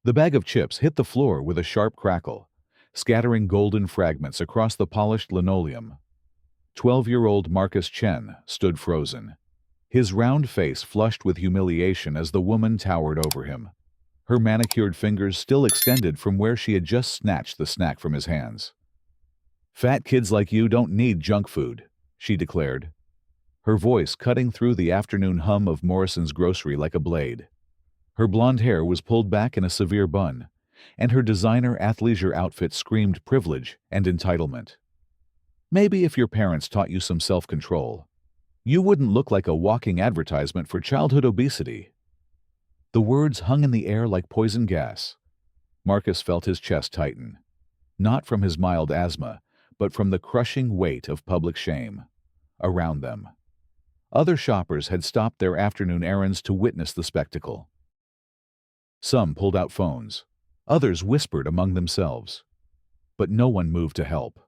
The bag of chips hit the floor with a sharp crackle, scattering golden fragments across the polished linoleum. 12-year-old Marcus Chen stood frozen, his round face flushed with humiliation as the woman towered over him, her manicured fingers still extended from where she had just snatched the snack from his hands. "Fat kids like you don't need junk food," she declared, her voice cutting through the afternoon hum of Morrison's grocery like a blade. Her blonde hair was pulled back in a severe bun, and her designer athleisure outfit screamed privilege and entitlement. "Maybe if your parents taught you some self-control, you wouldn't look like a walking advertisement for childhood obesity." The words hung in the air like poison gas. Marcus felt his chest tighten, not from his mild asthma, but from the crushing weight of public shame around them. Other shoppers had stopped their afternoon errands to witness the spectacle. Some pulled out phones, others whispered among themselves. But no one moved to help.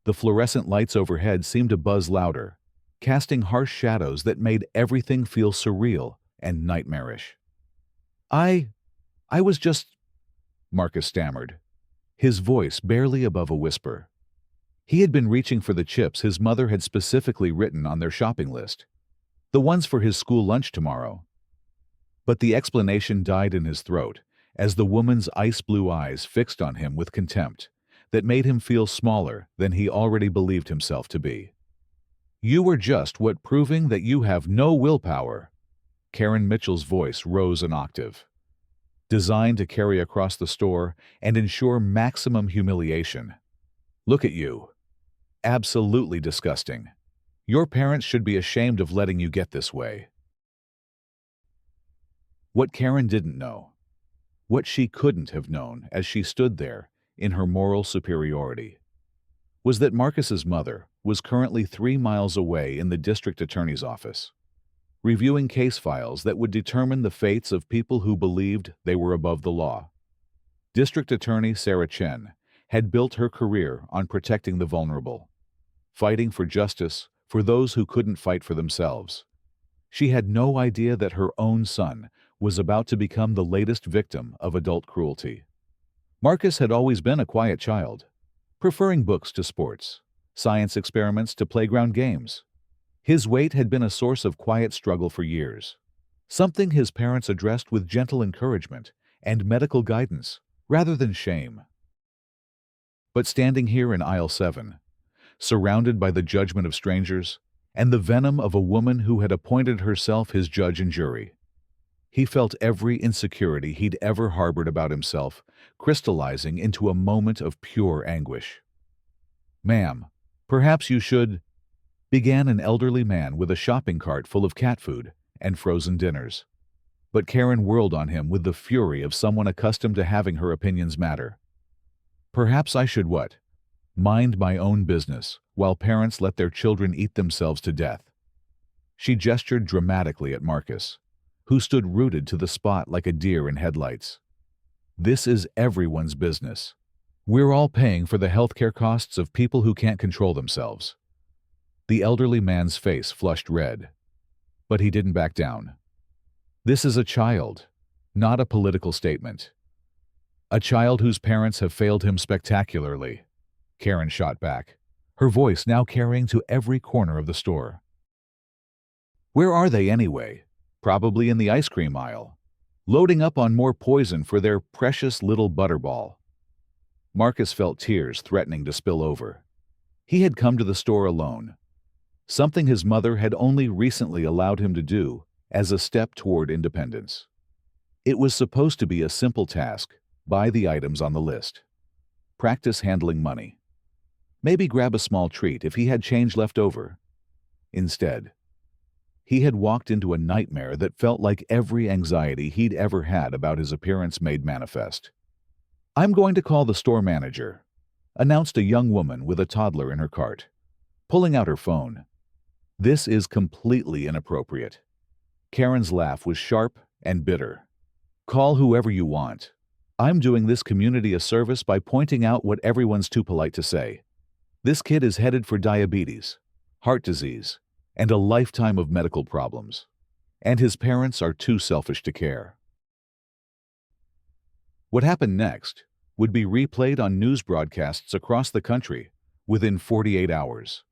The fluorescent lights overhead seemed to buzz louder, casting harsh shadows that made everything feel surreal and nightmarish. I was just," Marcus stammered, his voice barely above a whisper. He had been reaching for the chips his mother had specifically written on their shopping list, the ones for his school lunch tomorrow. But the explanation died in his throat as the woman's ice-blue eyes fixed on him with contempt that made him feel smaller than he already believed himself to be. "You were just what proving that you have no willpower." Karen Mitchell's voice rose an octave, designed to carry across the store and ensure maximum humiliation. "Look at you. Absolutely disgusting. Your parents should be ashamed of letting you get this way." What Karen didn't know, what she couldn't have known as she stood there in her moral superiority, was that Marcus's mother was currently 3 miles away in the district attorney's office, reviewing case files that would determine the fates of people who believed they were above the law. District Attorney Sarah Chen had built her career on protecting the vulnerable, fighting for justice for those who couldn't fight for themselves. She had no idea that her own son was about to become the latest victim of adult cruelty. Marcus had always been a quiet child, preferring books to sports, science experiments to playground games. His weight had been a source of quiet struggle for years, something his parents addressed with gentle encouragement and medical guidance rather than shame. But standing here in aisle 7, surrounded by the judgment of strangers and the venom of a woman who had appointed herself his judge and jury, he felt every insecurity he'd ever harbored about himself crystallizing into a moment of pure anguish. "Ma'am, perhaps you should," began an elderly man with a shopping cart full of cat food and frozen dinners. But Karen whirled on him with the fury of someone accustomed to having her opinions matter. "Perhaps I should what? Mind my own business while parents let their children eat themselves to death." She gestured dramatically at Marcus, who stood rooted to the spot like a deer in headlights. "This is everyone's business. We're all paying for the healthcare costs of people who can't control themselves." The elderly man's face flushed red, but he didn't back down. "This is a child, not a political statement. A child whose parents have failed him spectacularly," Karen shot back, her voice now carrying to every corner of the store. "Where are they anyway? Probably in the ice cream aisle, loading up on more poison for their precious little butterball." Marcus felt tears threatening to spill over. He had come to the store alone, something his mother had only recently allowed him to do as a step toward independence. It was supposed to be a simple task: buy the items on the list, practice handling money, maybe grab a small treat if he had change left over. Instead, he had walked into a nightmare that felt like every anxiety he'd ever had about his appearance made manifest. "I'm going to call the store manager," announced a young woman with a toddler in her cart, pulling out her phone. "This is completely inappropriate." Karen's laugh was sharp and bitter. "Call whoever you want. I'm doing this community a service by pointing out what everyone's too polite to say. This kid is headed for diabetes, heart disease, and a lifetime of medical problems, and his parents are too selfish to care." What happened next would be replayed on news broadcasts across the country within 48 hours.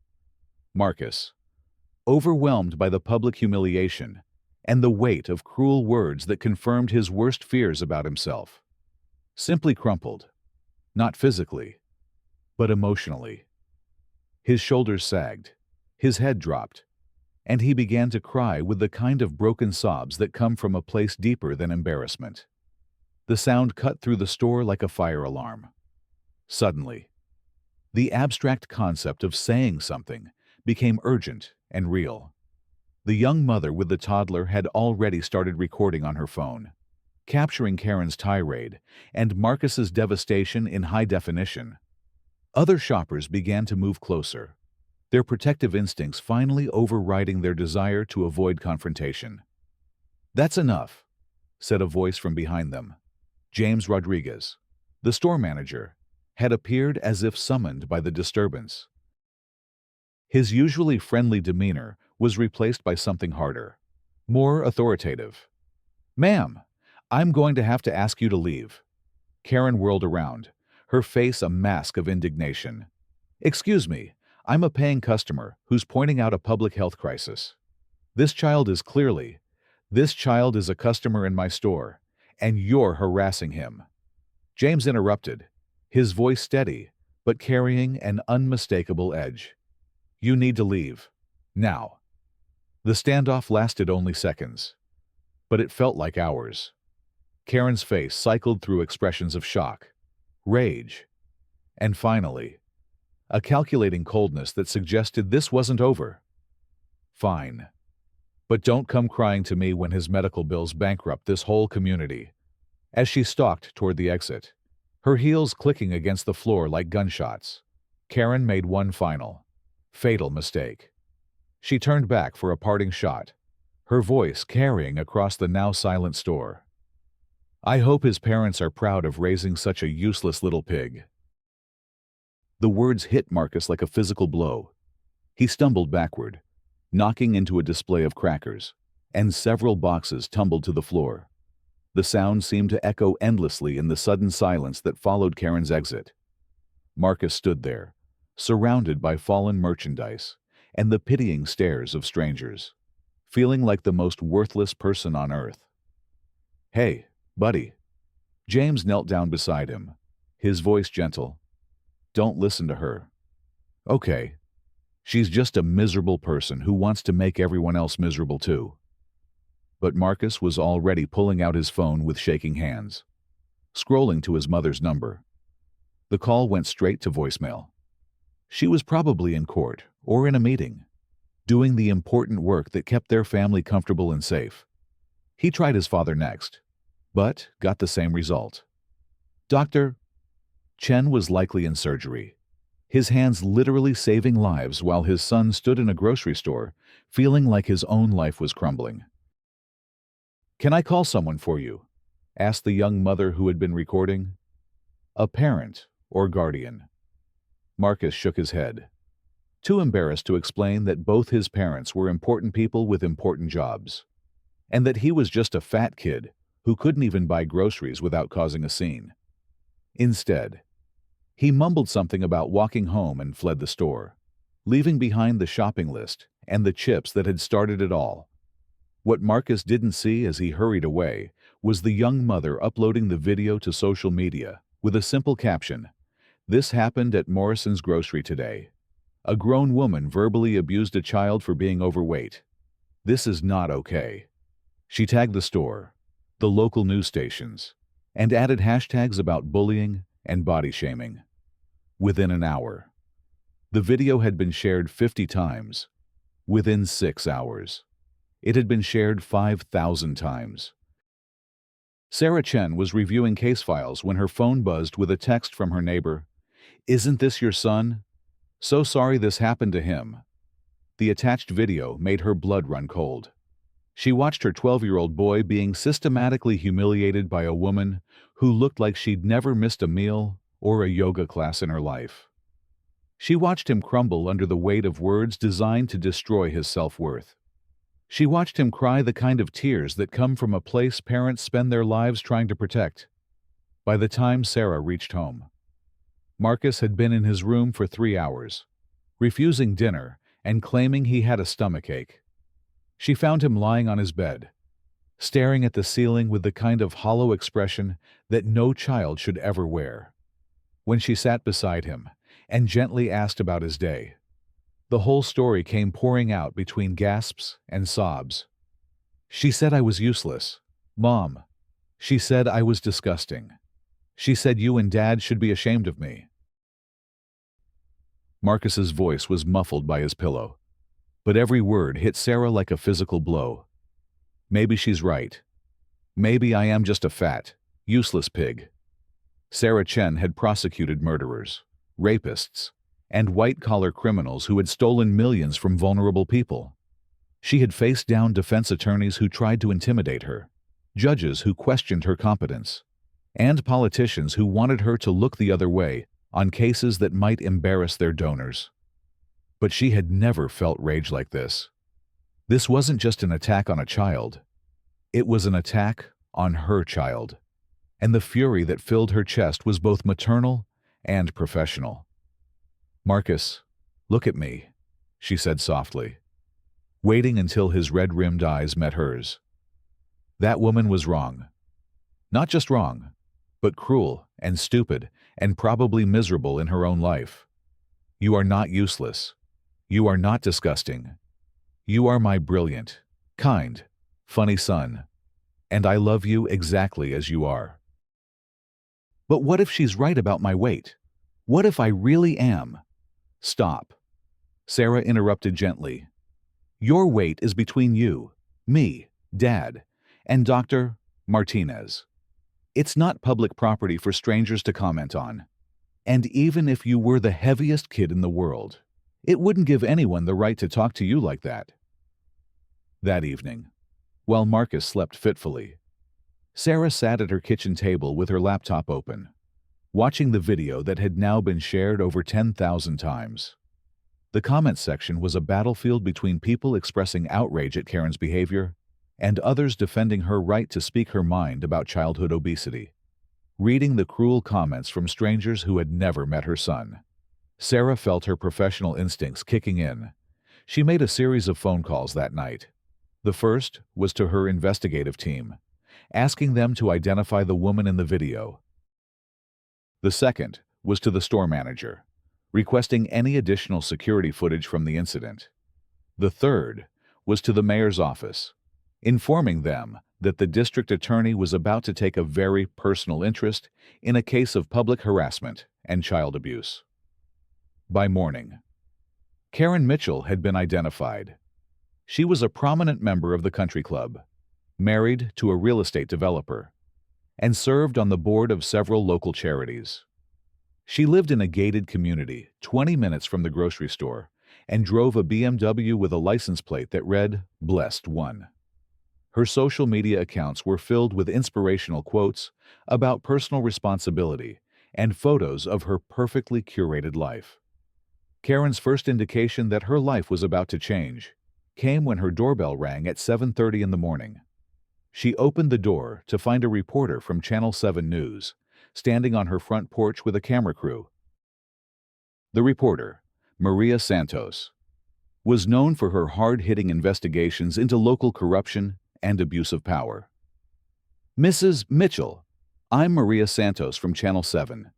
Marcus, overwhelmed by the public humiliation and the weight of cruel words that confirmed his worst fears about himself, simply crumpled, not physically, but emotionally. His shoulders sagged, his head dropped, and he began to cry with the kind of broken sobs that come from a place deeper than embarrassment. The sound cut through the store like a fire alarm. Suddenly, the abstract concept of saying something became urgent and real. The young mother with the toddler had already started recording on her phone, capturing Karen's tirade and Marcus's devastation in high definition. Other shoppers began to move closer, their protective instincts finally overriding their desire to avoid confrontation. "That's enough," said a voice from behind them. James Rodriguez, the store manager, had appeared as if summoned by the disturbance. His usually friendly demeanor was replaced by something harder, more authoritative. "Ma'am, I'm going to have to ask you to leave." Karen whirled around, her face a mask of indignation. "Excuse me, I'm a paying customer who's pointing out a public health crisis. This child is a customer in my store, and you're harassing him." James interrupted, his voice steady, but carrying an unmistakable edge. "You need to leave. Now." The standoff lasted only seconds, but it felt like hours. Karen's face cycled through expressions of shock, rage, and finally, a calculating coldness that suggested this wasn't over. "Fine. But don't come crying to me when his medical bills bankrupt this whole community." As she stalked toward the exit, her heels clicking against the floor like gunshots, Karen made one final, fatal mistake. She turned back for a parting shot, her voice carrying across the now silent store. "I hope his parents are proud of raising such a useless little pig." The words hit Marcus like a physical blow. He stumbled backward, knocking into a display of crackers, and several boxes tumbled to the floor. The sound seemed to echo endlessly in the sudden silence that followed Karen's exit. Marcus stood there, surrounded by fallen merchandise and the pitying stares of strangers, feeling like the most worthless person on earth. "Hey, buddy." James knelt down beside him, his voice gentle. "Don't listen to her. Okay. She's just a miserable person who wants to make everyone else miserable too." But Marcus was already pulling out his phone with shaking hands, scrolling to his mother's number. The call went straight to voicemail. She was probably in court or in a meeting, doing the important work that kept their family comfortable and safe. He tried his father next, but got the same result. Dr. Chen was likely in surgery, his hands literally saving lives while his son stood in a grocery store, feeling like his own life was crumbling. "Can I call someone for you?" asked the young mother who had been recording. "A parent or guardian?" Marcus shook his head, too embarrassed to explain that both his parents were important people with important jobs, and that he was just a fat kid who couldn't even buy groceries without causing a scene. Instead, he mumbled something about walking home and fled the store, leaving behind the shopping list and the chips that had started it all. What Marcus didn't see as he hurried away was the young mother uploading the video to social media with a simple caption, "This happened at Morrison's grocery today. A grown woman verbally abused a child for being overweight. This is not okay." She tagged the store, the local news stations, and added hashtags about bullying and body shaming. Within an hour, the video had been shared 50 times. Within 6 hours, it had been shared 5,000 times. Sarah Chen was reviewing case files when her phone buzzed with a text from her neighbor. "Isn't this your son? So sorry this happened to him." The attached video made her blood run cold. She watched her 12-year-old boy being systematically humiliated by a woman who looked like she'd never missed a meal or a yoga class in her life. She watched him crumble under the weight of words designed to destroy his self-worth. She watched him cry the kind of tears that come from a place parents spend their lives trying to protect. By the time Sarah reached home, Marcus had been in his room for 3 hours, refusing dinner and claiming he had a stomachache. She found him lying on his bed, staring at the ceiling with the kind of hollow expression that no child should ever wear. When she sat beside him and gently asked about his day, the whole story came pouring out between gasps and sobs. She said I was useless. Mom. She said I was disgusting. She said you and Dad should be ashamed of me. Marcus's voice was muffled by his pillow, but every word hit Sarah like a physical blow. Maybe she's right. Maybe I am just a fat, useless pig. Sarah Chen had prosecuted murderers, rapists, and white-collar criminals who had stolen millions from vulnerable people. She had faced down defense attorneys who tried to intimidate her, judges who questioned her competence, and politicians who wanted her to look the other way on cases that might embarrass their donors. But she had never felt rage like this. This wasn't just an attack on a child. It was an attack on her child. And the fury that filled her chest was both maternal and professional. "Marcus, look at me," she said softly, waiting until his red-rimmed eyes met hers. "That woman was wrong. Not just wrong, but cruel and stupid and probably miserable in her own life. You are not useless. You are not disgusting. You are my brilliant, kind, funny son, and I love you exactly as you are." "But what if she's right about my weight? What if I really am?" "Stop," Sarah interrupted gently. "Your weight is between you, me, Dad, and Dr. Martinez. It's not public property for strangers to comment on. And even if you were the heaviest kid in the world, it wouldn't give anyone the right to talk to you like that." That evening, while Marcus slept fitfully, Sarah sat at her kitchen table with her laptop open, watching the video that had now been shared over 10,000 times. The comments section was a battlefield between people expressing outrage at Karen's behavior and others defending her right to speak her mind about childhood obesity. Reading the cruel comments from strangers who had never met her son, Sarah felt her professional instincts kicking in. She made a series of phone calls that night. The first was to her investigative team, asking them to identify the woman in the video. The second was to the store manager, requesting any additional security footage from the incident. The third was to the mayor's office, informing them that the district attorney was about to take a very personal interest in a case of public harassment and child abuse. By morning, Karen Mitchell had been identified. She was a prominent member of the country club, married to a real estate developer, and served on the board of several local charities. She lived in a gated community 20 minutes from the grocery store and drove a BMW with a license plate that read, "Blessed One." Her social media accounts were filled with inspirational quotes about personal responsibility and photos of her perfectly curated life. Karen's first indication that her life was about to change came when her doorbell rang at 7:30 in the morning. She opened the door to find a reporter from Channel 7 News standing on her front porch with a camera crew. The reporter, Maria Santos, was known for her hard-hitting investigations into local corruption and abuse of power. "Mrs. Mitchell, I'm Maria Santos from Channel 7.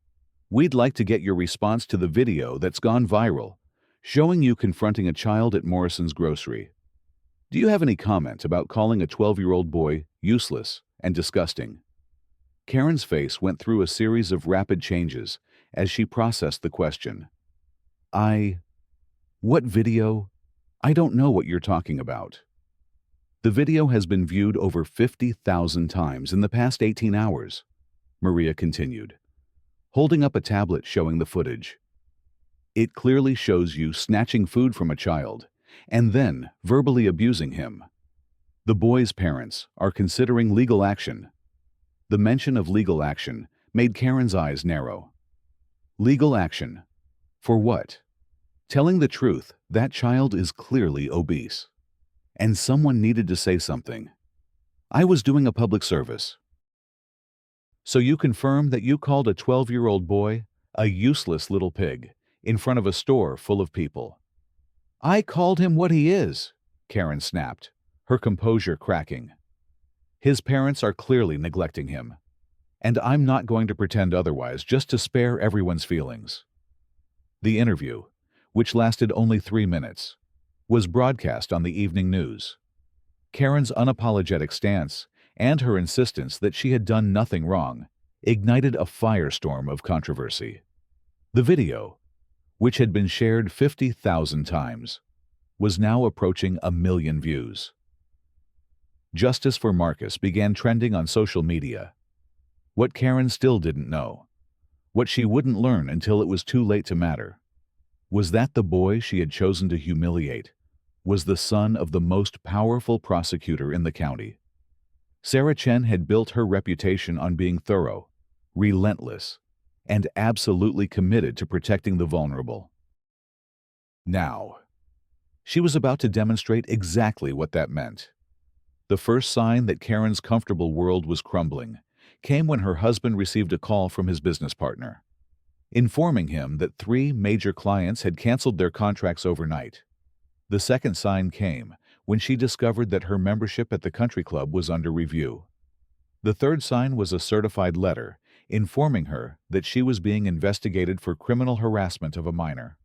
We'd like to get your response to the video that's gone viral, showing you confronting a child at Morrison's grocery. Do you have any comment about calling a 12-year-old boy useless and disgusting?" Karen's face went through a series of rapid changes as she processed the question. What video? I don't know what you're talking about." "The video has been viewed over 50,000 times in the past 18 hours, Maria continued, holding up a tablet showing the footage. "It clearly shows you snatching food from a child and then verbally abusing him. The boy's parents are considering legal action." The mention of legal action made Karen's eyes narrow. Legal action? For what? Telling the truth, that child is clearly obese. And someone needed to say something. "I was doing a public service." So you confirm that you called a 12-year-old boy a useless little pig in front of a store full of people. I called him what he is, Karen snapped, her composure cracking. His parents are clearly neglecting him, and I'm not going to pretend otherwise just to spare everyone's feelings. The interview, which lasted only 3 minutes, was broadcast on the evening news. Karen's unapologetic stance and her insistence that she had done nothing wrong ignited a firestorm of controversy. The video, which had been shared 50,000 times, was now approaching 1 million views. Justice for Marcus began trending on social media. What Karen still didn't know, what she wouldn't learn until it was too late to matter, was that the boy she had chosen to humiliate was the son of the most powerful prosecutor in the county. Sarah Chen had built her reputation on being thorough, relentless, and absolutely committed to protecting the vulnerable. Now, she was about to demonstrate exactly what that meant. The first sign that Karen's comfortable world was crumbling came when her husband received a call from his business partner, informing him that 3 major clients had canceled their contracts overnight. The second sign came when she discovered that her membership at the country club was under review. The third sign was a certified letter informing her that she was being investigated for criminal harassment of a minor.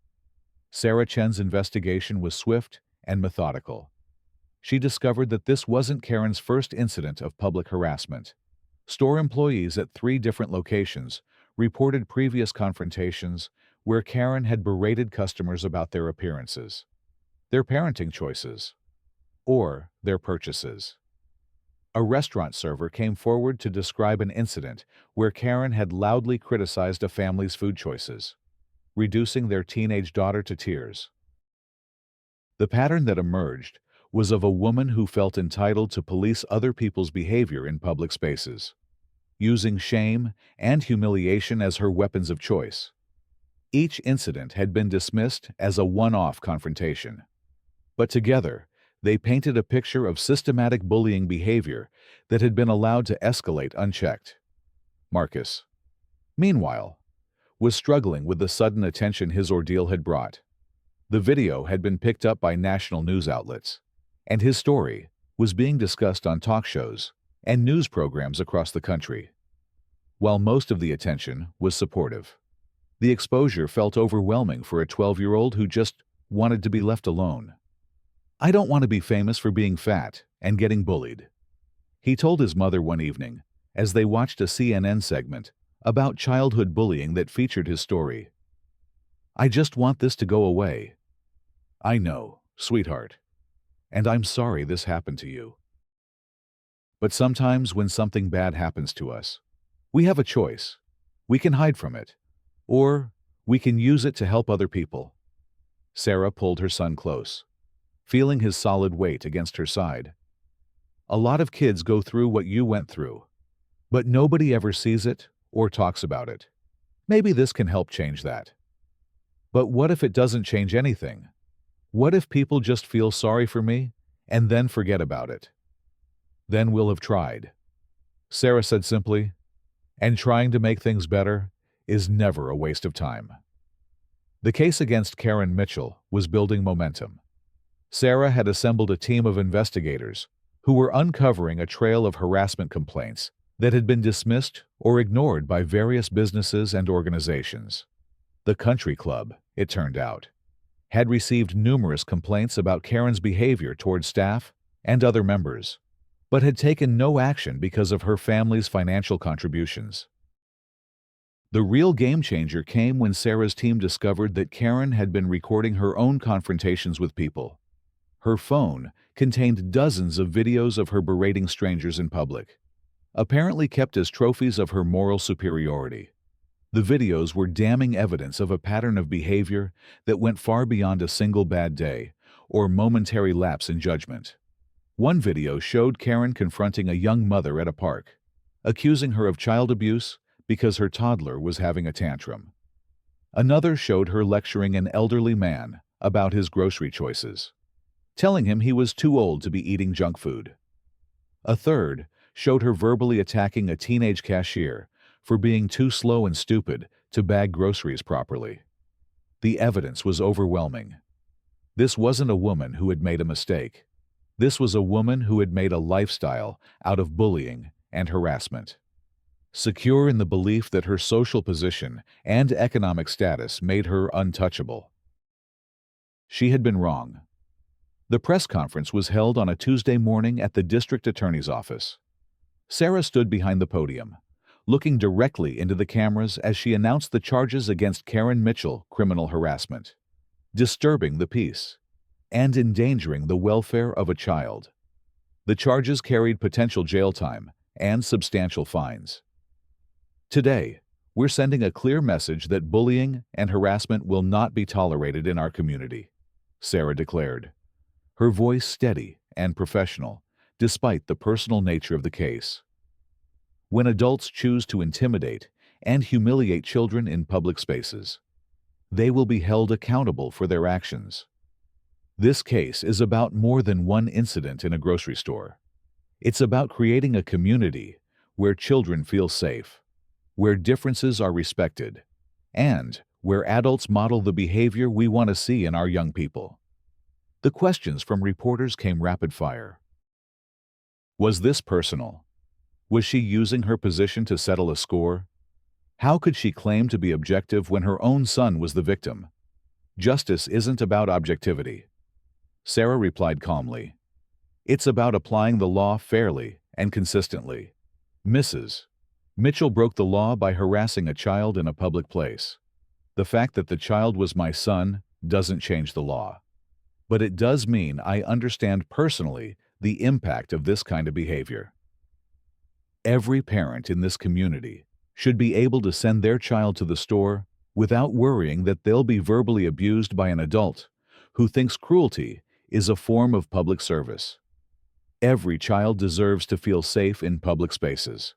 Sarah Chen's investigation was swift and methodical. She discovered that this wasn't Karen's first incident of public harassment. Store employees at 3 different locations reported previous confrontations where Karen had berated customers about their appearances, their parenting choices, or their purchases. A restaurant server came forward to describe an incident where Karen had loudly criticized a family's food choices, reducing their teenage daughter to tears. The pattern that emerged was of a woman who felt entitled to police other people's behavior in public spaces, using shame and humiliation as her weapons of choice. Each incident had been dismissed as a one-off confrontation, but together they painted a picture of systematic bullying behavior that had been allowed to escalate unchecked. Marcus, meanwhile, was struggling with the sudden attention his ordeal had brought. The video had been picked up by national news outlets, and his story was being discussed on talk shows and news programs across the country. While most of the attention was supportive, the exposure felt overwhelming for a 12-year-old who just wanted to be left alone. I don't want to be famous for being fat and getting bullied, he told his mother one evening as they watched a CNN segment about childhood bullying that featured his story. I just want this to go away. I know, sweetheart, and I'm sorry this happened to you. But sometimes when something bad happens to us, we have a choice. We can hide from it, or we can use it to help other people. Sarah pulled her son close, feeling his solid weight against her side. A lot of kids go through what you went through, but nobody ever sees it or talks about it. Maybe this can help change that. But what if it doesn't change anything? What if people just feel sorry for me and then forget about it? Then we'll have tried, Sarah said simply, and trying to make things better is never a waste of time. The case against Karen Mitchell was building momentum. Sarah had assembled a team of investigators who were uncovering a trail of harassment complaints that had been dismissed or ignored by various businesses and organizations. The country club, it turned out, had received numerous complaints about Karen's behavior toward staff and other members, but had taken no action because of her family's financial contributions. The real game changer came when Sarah's team discovered that Karen had been recording her own confrontations with people. Her phone contained dozens of videos of her berating strangers in public, apparently kept as trophies of her moral superiority. The videos were damning evidence of a pattern of behavior that went far beyond a single bad day or momentary lapse in judgment. One video showed Karen confronting a young mother at a park, accusing her of child abuse because her toddler was having a tantrum. Another showed her lecturing an elderly man about his grocery choices, telling him he was too old to be eating junk food. A third showed her verbally attacking a teenage cashier for being too slow and stupid to bag groceries properly. The evidence was overwhelming. This wasn't a woman who had made a mistake. This was a woman who had made a lifestyle out of bullying and harassment. Secure in the belief that her social position and economic status made her untouchable. She had been wrong. The press conference was held on a Tuesday morning at the district attorney's office. Sarah stood behind the podium, looking directly into the cameras as she announced the charges against Karen Mitchell: criminal harassment, disturbing the peace, and endangering the welfare of a child. The charges carried potential jail time and substantial fines. Today, we're sending a clear message that bullying and harassment will not be tolerated in our community, Sarah declared, her voice steady and professional, despite the personal nature of the case. When adults choose to intimidate and humiliate children in public spaces, they will be held accountable for their actions. This case is about more than one incident in a grocery store. It's about creating a community where children feel safe, where differences are respected, and where adults model the behavior we want to see in our young people. The questions from reporters came rapid fire. Was this personal? Was she using her position to settle a score? How could she claim to be objective when her own son was the victim? Justice isn't about objectivity. Sarah replied calmly. It's about applying the law fairly and consistently. Mrs. Mitchell broke the law by harassing a child in a public place. The fact that the child was my son doesn't change the law. But it does mean I understand personally the impact of this kind of behavior. Every parent in this community should be able to send their child to the store without worrying that they'll be verbally abused by an adult who thinks cruelty is a form of public service. Every child deserves to feel safe in public spaces,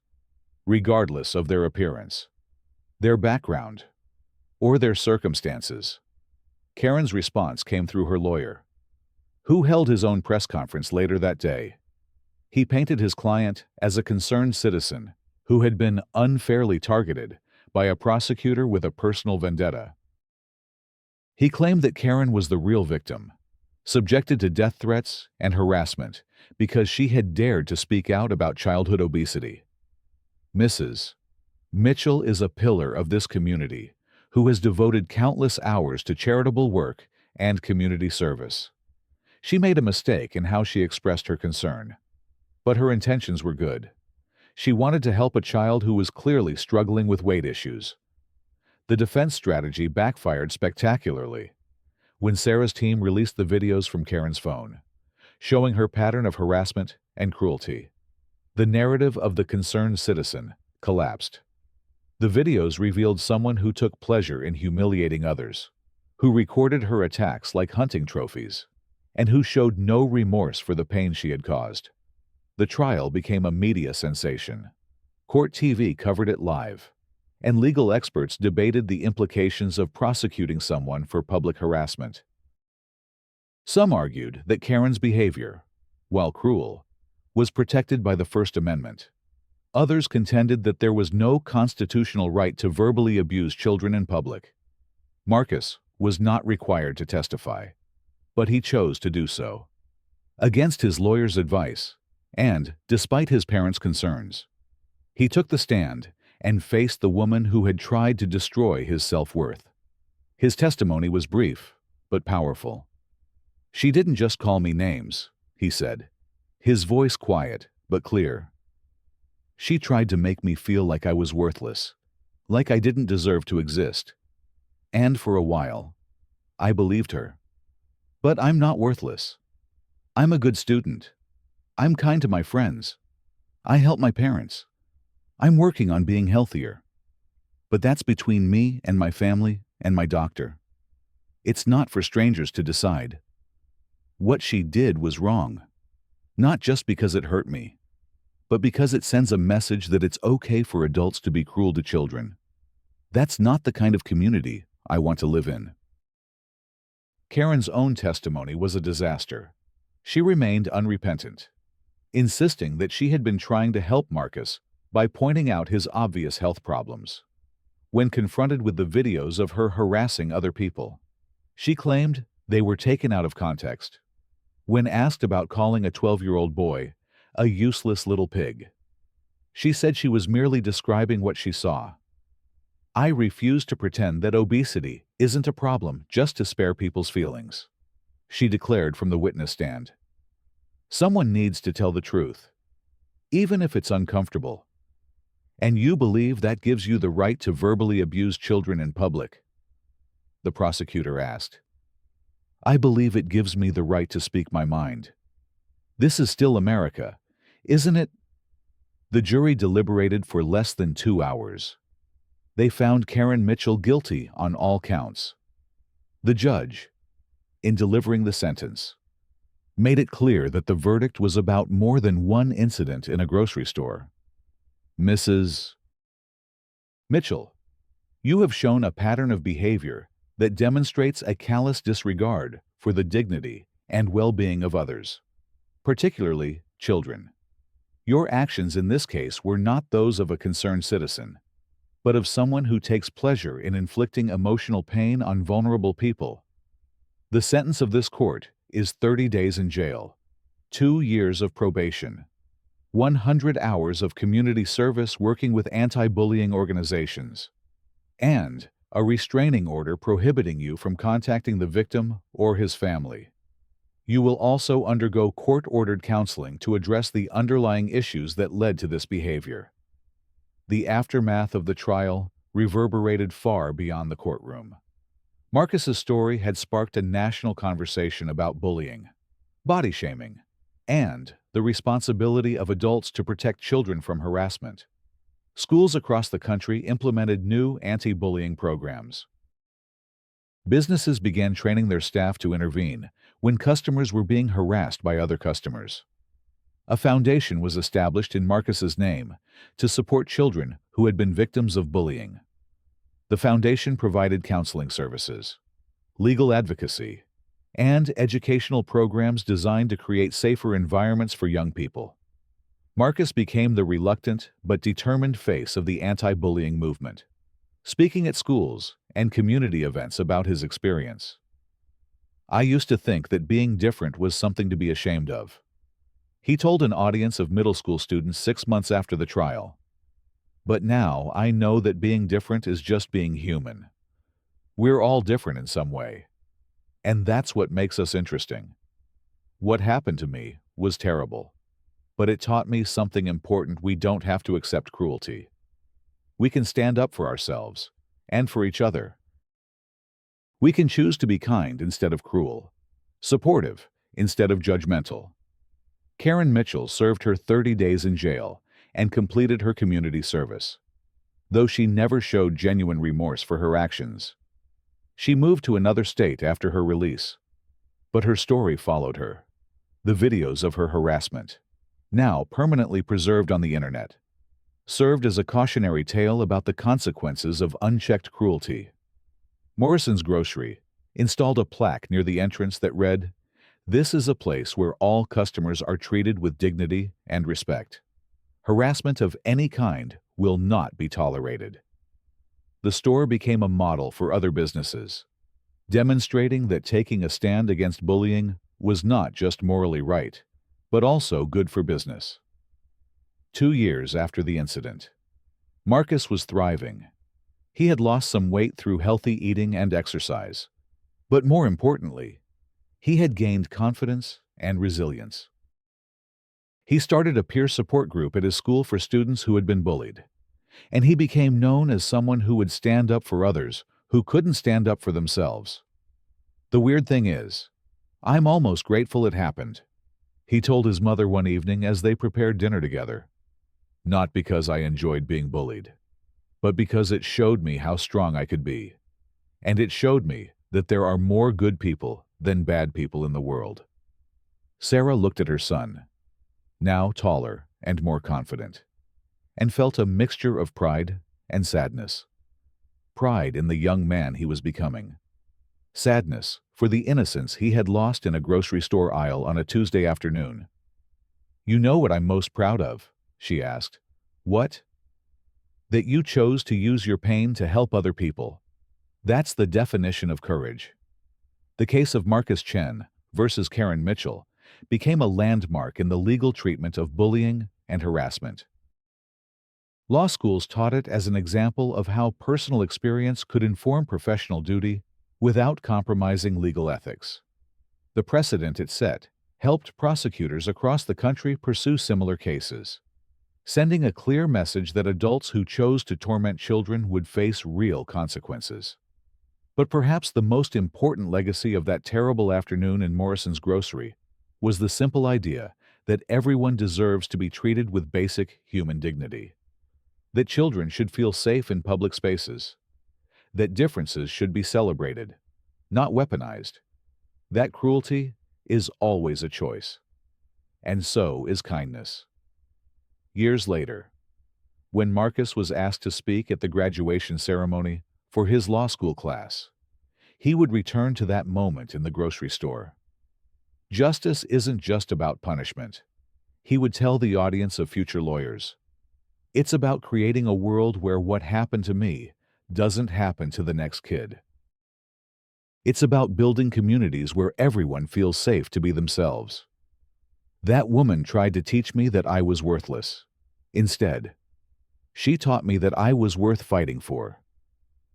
regardless of their appearance, their background, or their circumstances. Karen's response came through her lawyer, who held his own press conference later that day. He painted his client as a concerned citizen who had been unfairly targeted by a prosecutor with a personal vendetta. He claimed that Karen was the real victim, subjected to death threats and harassment because she had dared to speak out about childhood obesity. Mrs. Mitchell is a pillar of this community who has devoted countless hours to charitable work and community service. She made a mistake in how she expressed her concern, but her intentions were good. She wanted to help a child who was clearly struggling with weight issues. The defense strategy backfired spectacularly when Sarah's team released the videos from Karen's phone, showing her pattern of harassment and cruelty. The narrative of the concerned citizen collapsed. The videos revealed someone who took pleasure in humiliating others, who recorded her attacks like hunting trophies, and who showed no remorse for the pain she had caused. The trial became a media sensation. Court TV covered it live, and legal experts debated the implications of prosecuting someone for public harassment. Some argued that Karen's behavior, while cruel, was protected by the First Amendment. Others contended that there was no constitutional right to verbally abuse children in public. Marcus was not required to testify, but he chose to do so. Against his lawyer's advice, and despite his parents' concerns, he took the stand and faced the woman who had tried to destroy his self-worth. His testimony was brief, but powerful. "She didn't just call me names," he said, his voice quiet but clear. "She tried to make me feel like I was worthless, like I didn't deserve to exist. And for a while, I believed her. But I'm not worthless. I'm a good student. I'm kind to my friends. I help my parents. I'm working on being healthier. But that's between me and my family and my doctor. It's not for strangers to decide. What she did was wrong, not just because it hurt me, but because it sends a message that it's okay for adults to be cruel to children. That's not the kind of community I want to live in." Karen's own testimony was a disaster. She remained unrepentant, insisting that she had been trying to help Marcus by pointing out his obvious health problems. When confronted with the videos of her harassing other people, she claimed they were taken out of context. When asked about calling a 12-year-old boy a useless little pig, she said she was merely describing what she saw. "I refuse to pretend that obesity isn't a problem just to spare people's feelings," she declared from the witness stand. "Someone needs to tell the truth, even if it's uncomfortable. And you believe that gives you the right to verbally abuse children in public?" the prosecutor asked. "I believe it gives me the right to speak my mind. This is still America, isn't it?" The jury deliberated for less than 2 hours. They found Karen Mitchell guilty on all counts. The judge, in delivering the sentence, made it clear that the verdict was about more than one incident in a grocery store. "Mrs. Mitchell, you have shown a pattern of behavior that demonstrates a callous disregard for the dignity and well-being of others, particularly children. Your actions in this case were not those of a concerned citizen, but of someone who takes pleasure in inflicting emotional pain on vulnerable people. The sentence of this court is 30 days in jail, 2 years of probation, 100 hours of community service working with anti-bullying organizations, and a restraining order prohibiting you from contacting the victim or his family. You will also undergo court-ordered counseling to address the underlying issues that led to this behavior." The aftermath of the trial reverberated far beyond the courtroom. Marcus's story had sparked a national conversation about bullying, body shaming, and the responsibility of adults to protect children from harassment. Schools across the country implemented new anti-bullying programs. Businesses began training their staff to intervene when customers were being harassed by other customers. A foundation was established in Marcus's name to support children who had been victims of bullying. The foundation provided counseling services, legal advocacy, and educational programs designed to create safer environments for young people. Marcus became the reluctant but determined face of the anti-bullying movement, speaking at schools and community events about his experience. "I used to think that being different was something to be ashamed of," he told an audience of middle school students 6 months after the trial. "But now I know that being different is just being human. We're all different in some way. And that's what makes us interesting. What happened to me was terrible, but it taught me something important: we don't have to accept cruelty. We can stand up for ourselves and for each other. We can choose to be kind instead of cruel, supportive instead of judgmental." Karen Mitchell served her 30 days in jail and completed her community service. Though she never showed genuine remorse for her actions, she moved to another state after her release. But her story followed her. The videos of her harassment, now permanently preserved on the internet, served as a cautionary tale about the consequences of unchecked cruelty. Morrison's Grocery installed a plaque near the entrance that read, "This is a place where all customers are treated with dignity and respect. Harassment of any kind will not be tolerated." The store became a model for other businesses, demonstrating that taking a stand against bullying was not just morally right, but also good for business. 2 years after the incident, Marcus was thriving. He had lost some weight through healthy eating and exercise, but more importantly, he had gained confidence and resilience. He started a peer support group at his school for students who had been bullied, and he became known as someone who would stand up for others who couldn't stand up for themselves. "The weird thing is, I'm almost grateful it happened," he told his mother one evening as they prepared dinner together. "Not because I enjoyed being bullied, but because it showed me how strong I could be. And it showed me that there are more good people than bad people in the world." Sarah looked at her son, now taller and more confident, and felt a mixture of pride and sadness. Pride in the young man he was becoming. Sadness for the innocence he had lost in a grocery store aisle on a Tuesday afternoon. "You know what I'm most proud of?" she asked, What? That you chose to use your pain to help other people. That's the definition of courage. The case of Marcus Chen versus Karen Mitchell became a landmark in the legal treatment of bullying and harassment. Law schools taught it as an example of how personal experience could inform professional duty without compromising legal ethics. The precedent it set helped prosecutors across the country pursue similar cases, sending a clear message that adults who chose to torment children would face real consequences. But perhaps the most important legacy of that terrible afternoon in Morrison's grocery was the simple idea that everyone deserves to be treated with basic human dignity. That children should feel safe in public spaces. That differences should be celebrated, not weaponized. That cruelty is always a choice. And so is kindness. Years later, when Marcus was asked to speak at the graduation ceremony for his law school class, he would return to that moment in the grocery store. Justice isn't just about punishment, he would tell the audience of future lawyers. It's about creating a world where what happened to me doesn't happen to the next kid. It's about building communities where everyone feels safe to be themselves. That woman tried to teach me that I was worthless. Instead, she taught me that I was worth fighting for.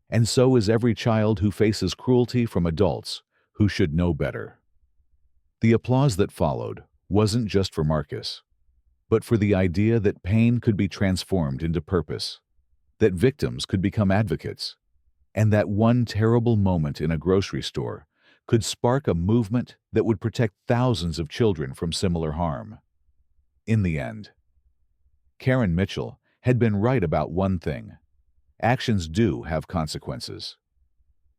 And so is every child who faces cruelty from adults who should know better. The applause that followed wasn't just for Marcus, but for the idea that pain could be transformed into purpose, that victims could become advocates, and that one terrible moment in a grocery store could spark a movement that would protect thousands of children from similar harm. In the end, Karen Mitchell had been right about one thing. Actions do have consequences.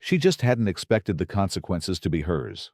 She just hadn't expected the consequences to be hers.